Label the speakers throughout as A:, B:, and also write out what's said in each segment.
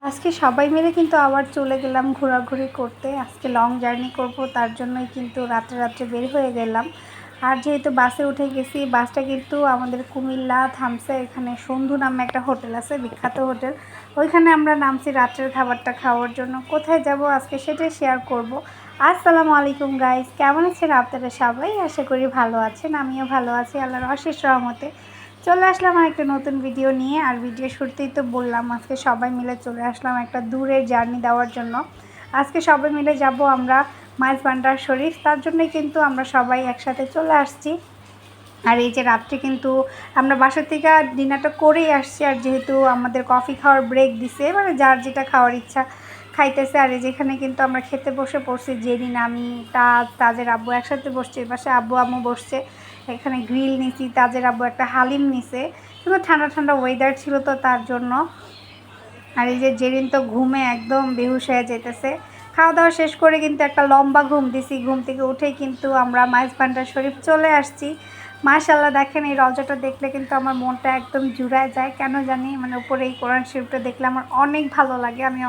A: আজকে সবাই মিলে কিন্তু আবার চলে গেলাম ঘোরাঘুরি করতে। আজকে লং জার্নি করব, তার জন্যই কিন্তু রাত্রে রাত্রে বের হয়ে গেলাম। আর যেহেতু বাসে উঠে গেছি, বাসটা কিন্তু আমাদের কুমিল্লা থামছে। এখানে সন্ধু নামে একটা হোটেল আছে, বিখ্যাত হোটেল। ওইখানে আমরা নামছি রাত্রের খাবারটা খাওয়ার জন্য। কোথায় যাব আজকে সেটাই শেয়ার করব। আসসালামু আলাইকুম গাইস, কেমন আছেন আপনারা সবাই? আশা করি ভালো আছেন, আমিও ভালো আছি আল্লাহর অশেষ রহমতে। চলে আসলাম আর একটা নতুন ভিডিও নিয়ে। আর ভিডিও শুরুতেই তো বললাম আজকে সবাই মিলে চলে আসলাম একটা দূরের জার্নি দেওয়ার জন্য। আজকে সবাই মিলে যাব আমরা মাইজভান্ডার শরীফ, তার জন্যই কিন্তু আমরা সবাই একসাথে চলে আসছি। আর এই যে রাত্রে কিন্তু আমরা বাসা থেকে ডিনারটা করেই আসছি। আর যেহেতু আমাদের কফি খাওয়ার ব্রেক দিছে, মানে যার যেটা খাওয়ার ইচ্ছা খাইতেছে। আর এই যেখানে কিন্তু আমরা খেতে বসে পড়ছি, যেদিন আমি তাজের আব্বু একসাথে বসছি, পাশে আব্বু আম্মু বসছে। এখানে গ্রিল নিছি, তাজের আব্বু একটা হালিম নিছে। কিন্তু ঠান্ডা ঠান্ডা ওয়েদার ছিল তো তার জন্য। আর এই যে জেরিন তো ঘুমে একদম বেহুশ হয়ে যেতেছে। খাওয়া দাওয়া শেষ করে কিন্তু একটা লম্বা ঘুম দিছি। ঘুম থেকে উঠেই কিন্তু আমরা মাইজভান্ডার শরীফ চলে আসছি। মাশাআল্লাহ, দেখেন এই রওজাটা দেখলে কিন্তু আমার মনটা একদম জুড়ায় যায়, কেন জানি। মানে উপরে এই কোরআন শরীফটা দেখলে আমার অনেক ভালো লাগে। আমি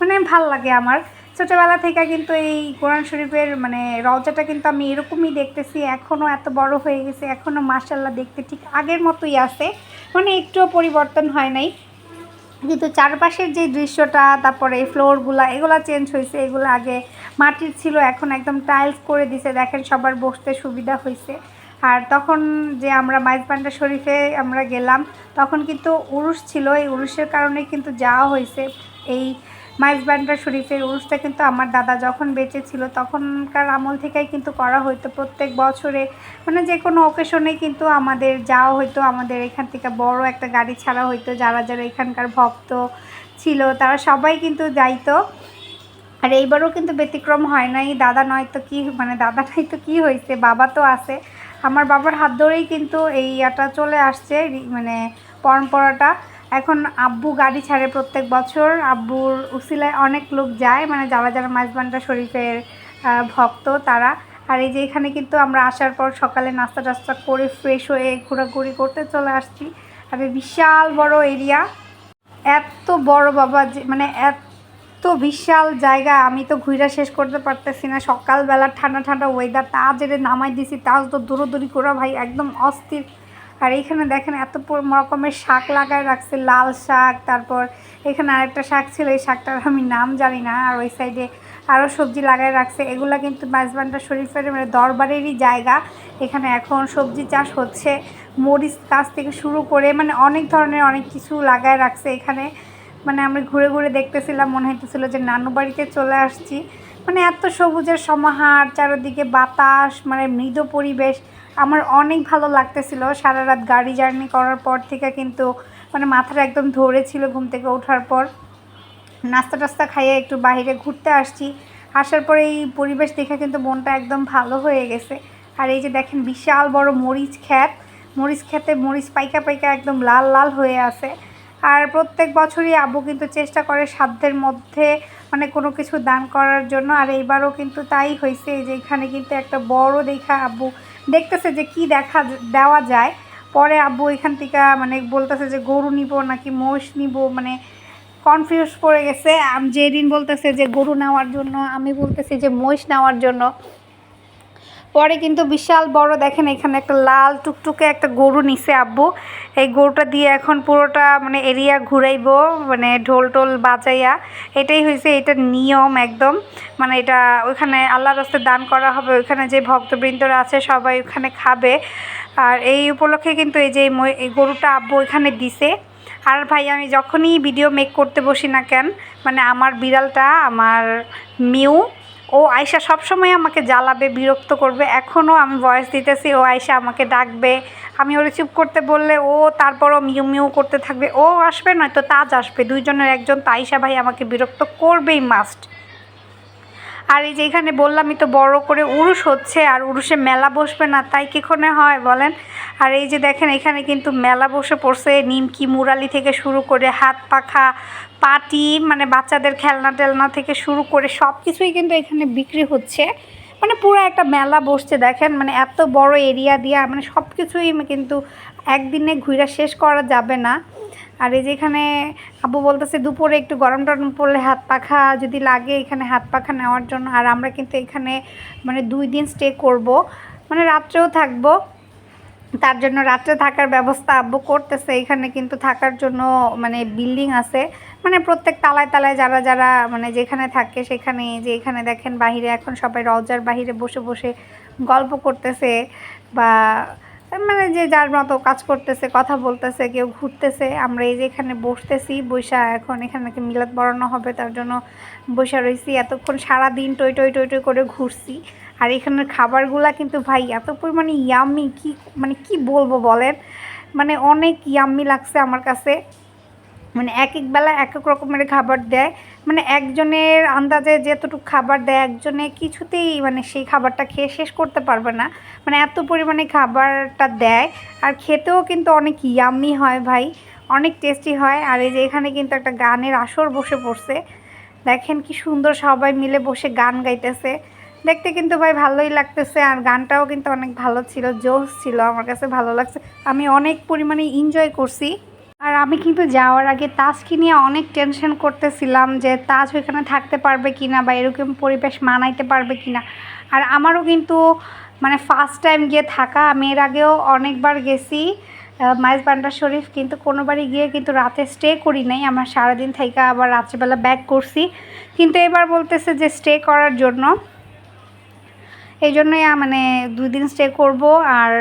A: অনেক ভালো লাগে আমার। ছোটোবেলা থেকে কিন্তু এই কোরআন শরীফের রওজাটা কিন্তু আমি এরকমই দেখতেছি। এখনও এত বড় হয়ে গেছে, এখনও মাশাআল্লাহ দেখতে ঠিক আগের মতোই আছে, একটুও পরিবর্তন হয় নাই। কিন্তু চারপাশের যে দৃশ্যটা, তারপরে এই ফ্লোরগুলা, এগুলো চেঞ্জ হয়েছে। এগুলো আগে মাটির ছিল, এখন একদম টাইলস করে দিছে। দেখেন সবার বসতে সুবিধা হয়েছে। আর তখন যে আমরা মাইজভান্ডার শরীফে আমরা গেলাম, তখন কিন্তু উরুস ছিল। এই উরুসের কারণে কিন্তু যাওয়া হয়েছে। এই মাইজভান্ডার শরীফের উরুসটা কিন্তু আমার দাদা যখন বেঁচে ছিল তখনকার আমল থেকেই কিন্তু করা হতো। প্রত্যেক বছরে যে কোনো অকেশনে কিন্তু আমাদের যাওয়া হতো। আমাদের এখান থেকে বড় একটা গাড়ি ছাড়া হতো। যারা যারা এখানকার ভক্ত ছিল তারা সবাই কিন্তু যাইতো। আর এইবারও কিন্তু ব্যতিক্রম হয় নাই। দাদা নয়তো কি দাদা নয়তো কি হয়েছে, বাবা তো আছে। আমার বাবার হাত ধরেই কিন্তু এই ইয়াটা চলে আসছে, পরম্পরাটা। এখন আব্বু গাড়ি ছাড়ে প্রত্যেক বছর। আব্বুর উসিলায় অনেক লোক যায়, যারা যারা মাইজভান্ডার শরীফের ভক্ত তারা। আর এই যে এখানে কিন্তু আমরা আসার পর সকালে নাস্তা টাস্তা করে ফ্রেশ হয়ে ঘোরাঘুরি করতে চলে আসছি। আর বিশাল বড় এরিয়া, এত বড় বাবা, যে এত বিশাল জায়গা, আমি তো ঘুরে শেষ করতে পারতেছি না। সকালবেলা ঠান্ডা ঠান্ডা ওয়েদার, তাজ এর নামাই দিছি। তাজ তো দৌড়োদৌড়ি করা ভাই একদম অস্থির। আর এইখানে দেখেন এত রকমের শাক লাগায় রাখছে, লাল শাক। তারপর এখানে আরেকটা শাক ছিল, এই শাকটার আমি নাম জানি না। আর ওই সাইডে আরও সবজি লাগায় রাখছে। এগুলা কিন্তু মাইজভান্ডার শরীফের দরবারেরই জায়গা। এখানে এখন সবজি চাষ হচ্ছে, মরিচ গাছ থেকে শুরু করে অনেক ধরনের অনেক কিছু লাগায় রাখছে এখানে। আমরা ঘুরে ঘুরে দেখতেছিলাম, মনে হইতেছিল যে নানু বাড়িতে চলে আসছি। এত সবুজের সমাহার, চারিদিকে বাতাস, মৃদু পরিবেশ। আমার অনেক ভালো লাগতেছিল। সারা রাত গাড়ি জার্নি করার পর থেকে কিন্তু মাথাটা একদম ধরেছিল। ঘুম থেকে ওঠার পর নাস্তা টাস্তা খাইয়ে একটু বাইরে ঘুরতে আসছি। আসার পরে এই পরিবেশ দেখে কিন্তু মনটা একদম ভালো হয়ে গেছে। আর এই যে দেখেন বিশাল বড় মরিচ খেতে মরিচ পাইকা পাইকা একদম লাল লাল হয়ে আছে। আর প্রত্যেক বছরই আব্বু কিন্তু চেষ্টা করে সাধ্যের মধ্যে কোনো কিছু দান করার জন্য। আর এইবারও কিন্তু তাই হয়েছে। যে এখানে কিন্তু একটা বড় দেখা আব্বু দেখতেছে যে কি দেওয়া যায়। পরে আব্বু এখান থেকে বলতেছে যে গরু নিব নাকি মহিষ নিব, কনফিউজ পড়ে গেছে। যেদিন বলতেছে যে গরু নেওয়ার জন্য, আমি বলতেছি যে মহিষ নেওয়ার জন্য। পরে কিন্তু বিশাল বড় দেখেন এখানে একটা লাল টুকটুকে একটা গরু নিছে আব্বু। এই গরুটা দিয়ে এখন পুরোটা এরিয়া ঘুরাইবো, ঢোল টোল বাজাইয়া। এটাই হয়েছে এটার নিয়ম একদম। এটা ওইখানে আল্লাহর রাস্তায় দান করা হবে। ওইখানে যে ভক্তবৃন্দরা আছে সবাই ওখানে খাবে। আর এই উপলক্ষে কিন্তু এই যে এই গরুটা আব্বু ওইখানে দিছে। আর ভাই আমি যখনই ভিডিও মেক করতে বসি না কেন, আমার বিড়ালটা, আমার মিউ, ও আয়শা সবসময় আমাকে জ্বালাবে, বিরক্ত করবে। এখনও আমি ভয়েস দিতেছি, ও আয়শা আমাকে ডাকবে। আমি ওরে চুপ করতে বললে ও তারপরও মিউ মিউ করতে থাকবে। ও আসবে নয়তো তাজ আসবে, দুইজনের একজন। তো আয়শা ভাই আমাকে বিরক্ত করবেই মাস্ট। আর এই যে এখানে বললামই তো বড় করে উরুস হচ্ছে। আর উরুসে মেলা বসবে না তাই কিক্ষণে হয় বলেন। আর এই যে দেখেন এখানে কিন্তু মেলা বসে পড়ছে। নিমকি মুরালি থেকে শুরু করে হাত পাখা পাটি, বাচ্চাদের খেলনা টেলনা থেকে শুরু করে সব কিছুই কিন্তু এখানে বিক্রি হচ্ছে। পুরো একটা মেলা বসছে দেখেন। এত বড় এরিয়া দিয়া সব কিছুই কিন্তু একদিনে ঘুরে শেষ করা যাবে না। আর এই যেখানে আব্বু বলতেছে দুপুরে একটু গরম টরম পড়লে হাত পাখা যদি লাগে এখানে হাত পাখা নেওয়ার জন্য। আর আমরা কিন্তু এখানে মানে 2 দিন স্টে করব, মানে রাত্রেও থাকবো। তার জন্য রাত্রে থাকার ব্যবস্থা আব্বু করতেছে। এখানে কিন্তু থাকার জন্য মানে বিল্ডিং আছে, মানে প্রত্যেক তালায় তালায় যারা যারা মানে যেখানে থাকে সেখানে। যে এখানে দেখেন বাহিরে এখন সবাই রওজার বাহিরে বসে বসে গল্প করতেছে বা মানে যে যার মতো কাজ করতেছে, কথা বলতেছে, কেউ ঘুরতেছে। আমরা এই যে এখানে বসতেছি, বৈশা এখন এখানে নাকি মিলাদ পড়ানো হবে তার জন্য বৈশা রয়েছি। এতক্ষণ সারাদিন টই টই টই টই করে ঘুরছি। আর এখানের খাবারগুলা কিন্তু ভাই এত পরিমাণে ইয়াম্মি, কি মানে কি বলবো বলেন, মানে অনেক ইয়াম্মি লাগছে আমার কাছে। মানে এক এক বেলা এক এক রকমের খাবার দেয়, মানে একজনের আন্দাজে যতটুকু খাবার দেয় একজনে কিছুতেই মানে সেই খাবারটা খেয়ে শেষ করতে পারবে না, মানে এত পরিমাণে খাবারটা দেয়। আর খেতেও কিন্তু অনেক ইয়াম্মি হয় ভাই, অনেক টেস্টি হয়। আর এই যে এখানে কিন্তু একটা গানের আসর বসে পড়ছে, দেখেন কি সুন্দর সবাই মিলে বসে গান গাইতেছে। দেখতে কিন্তু ভাই ভালোই লাগতেছে, আর গানটাও কিন্তু অনেক ভালো ছিল, জোশ ছিল, আমার কাছে ভালো লাগছে। আমি অনেক পরিমাণে এনজয় করছি। আর আমি কিন্তু যাওয়ার আগে তাজকে নিয়ে অনেক টেনশন করতেছিলাম যে তাজ ওইখানে থাকতে পারবে কি না বা এরকম পরিবেশ মানাইতে পারবে কি না। আর আমারও কিন্তু মানে ফার্স্ট টাইম গিয়ে থাকা, আমি এর আগেও অনেকবার গেছি মাইজ বান্ডার শরীফ, কিন্তু কোনোবারই গিয়ে কিন্তু রাতে স্টে করি নাই। আমার সারাদিন থেকে আবার রাত্রিবেলা ব্যাক করছি, কিন্তু এবার বলতেছে যে স্টে করার জন্য। এই জন্যই মানে 2 দিন স্টে করব। আর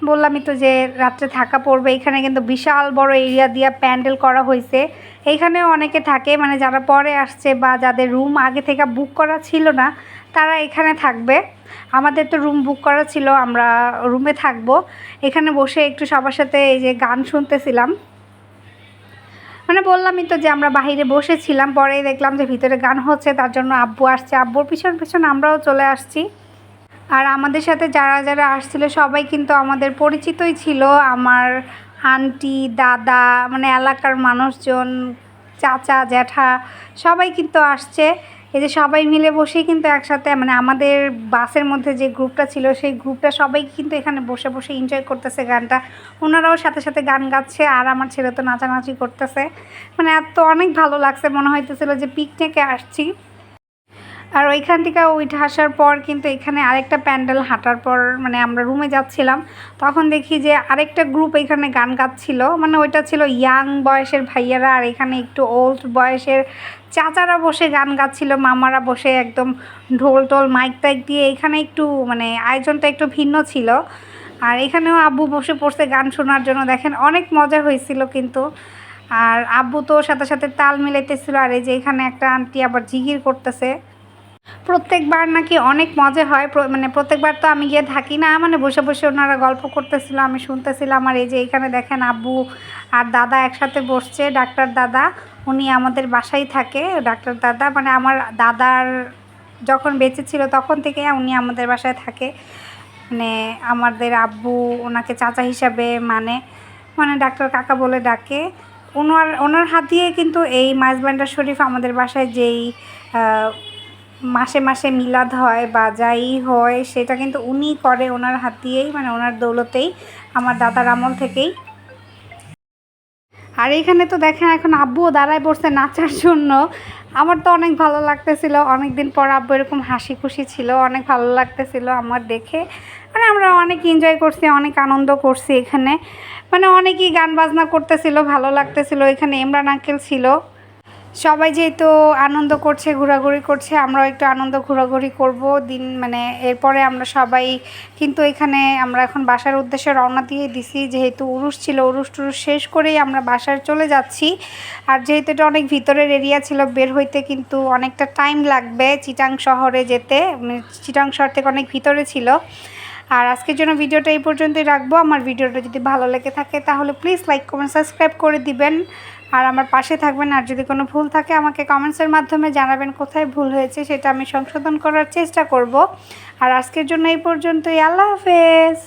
A: বললামই তো যে রাত্রে থাকা পড়বে। এখানে কিন্তু বিশাল বড় এরিয়া দিয়ে প্যান্ডেল করা হয়েছে, এইখানেও অনেকে থাকে, মানে যারা পরে আসছে বা যাদের রুম আগে থেকে বুক করা ছিল না তারা এখানে থাকবে। আমাদের তো রুম বুক করা ছিল, আমরা রুমে থাকবো। এখানে বসে একটু সবার সাথে এই যে গান শুনতেছিলাম, মানে বললামই তো যে আমরা বাহিরে বসেছিলাম, পরেই দেখলাম যে ভিতরে গান হচ্ছে, তার জন্য আব্বু আসছে, আব্বুর পিছন পিছন আমরাও চলে আসছি। আর আমাদের সাথে যারা যারা আসছিল সবাই কিন্তু আমাদের পরিচিতই ছিল, আমার আন্টি, দাদা, মানে এলাকার মানুষজন, চাচা, জ্যাঠা, সবাই কিন্তু আসছে। এই যে সবাই মিলে বসেই কিন্তু একসাথে, মানে আমাদের বাসের মধ্যে যে গ্রুপটা ছিল সেই গ্রুপটা সবাই কিন্তু এখানে বসে বসে এনজয় করতেছে গানটা। ওনারাও সাথে সাথে গান গাচ্ছে, আর আমার ছেলে তো নাচানাচি করতেছে। মানে এত অনেক ভালো লাগছে, মনে হইতেছিল যে পিকনিকে আসছি। আর ওইখান থেকে উঠে আসার পর কিন্তু এখানে আরেকটা প্যান্ডেল হাঁটার পর মানে আমরা রুমে যাচ্ছিলাম, তখন দেখি যে আরেকটা গ্রুপ এখানে গান গাচ্ছিল। মানে ওইটা ছিল ইয়াং বয়সের ভাইয়ারা, আর এখানে একটু ওল্ড বয়সের চাচারা বসে গান গাচ্ছিল, মামারা বসে একদম ঢোল টোল মাইক টাইক দিয়ে। এখানে একটু মানে আয়োজনটা একটু ভিন্ন ছিল। আর এখানেও আব্বু বসে পড়ছে গান শোনার জন্য, দেখেন অনেক মজা হয়েছিল কিন্তু। আর আব্বু তো সাথে সাথে তাল মিলাইতেছিল। আর এই যে এখানে একটা আন্টি আবার জিগির করতেছে। প্রত্যেকবার নাকি অনেক মজা হয়, মানে প্রত্যেকবার তো আমি গিয়ে থাকি না, মানে বসে বসে ওনারা গল্প করতেছিল, আমি শুনতেছিলাম। আর এই যে এখানে দেখেন আব্বু আর দাদা একসাথে বসছে, ডাক্তার দাদা, উনি আমাদের বাসায় থাকে। ডাক্তার দাদা মানে আমার দাদার যখন বেঁচে ছিল তখন থেকে উনি আমাদের বাসায় থাকে, মানে আমাদের আব্বু ওনাকে চাচা হিসাবে মানে মানে ডাক্তার কাকা বলে ডাকে। ওনার হাত দিয়ে কিন্তু এই মাইজ ভান্ডার শরীফ আমাদের বাসায় যেই মাসে মাসে মিলাদ হয় বা যাই হয় সেটা কিন্তু উনিই করে, ওনার হাত দিয়েই, মানে ওনার দৌলতেই, আমার দাদার আমল থেকেই। আর এইখানে তো দেখেন এখন আব্বুও দাঁড়ায় পড়ছে নাচার জন্য। আমার তো অনেক ভালো লাগতেছিল, অনেক দিন পর আব্বু এরকম হাসি খুশি ছিল, অনেক ভালো লাগতেছিল আমার দেখে। মানে আমরা অনেক এনজয় করছি, অনেক আনন্দ করছি এখানে, মানে অনেকেই গান বাজনা করতেছিল, ভালো লাগতেছিল। এখানে ইমরান আঙ্কেল ছিল। সবাই যেহেতু আনন্দ করছে, ঘোরাঘুরি করছে, আমরাও একটু আনন্দ ঘোরাঘুরি করব দিন, মানে এরপরে আমরা সবাই কিন্তু এখানে আমরা এখন বাসার উদ্দেশ্যে রওনা দিয়ে দিছি, যেহেতু উরুস ছিল, উরুস টুরুস শেষ করেই আমরা বাসায় চলে যাচ্ছি। আর যেহেতু এটা অনেক ভিতরের এরিয়া ছিল, বের হইতে কিন্তু অনেকটা টাইম লাগবে চিটাং শহরে যেতে, চিটাং শহর থেকে অনেক ভিতরে ছিল। আর আজকের জন্য ভিডিওটা এই পর্যন্তই রাখবো। আমার ভিডিওটা যদি ভালো লেগে থাকে তাহলে প্লিজ লাইক কমেন্ট সাবস্ক্রাইব করে দিবেন, আর আমার পাশে থাকবেন। আর যদি কোনো ভুল থাকে আমাকে কমেন্টসের মাধ্যমে জানাবেন কোথায় ভুল হয়েছে, সেটা আমি সংশোধন করার চেষ্টা করব। আর আজকের জন্য এই পর্যন্তই। আল্লাহ হাফেজ।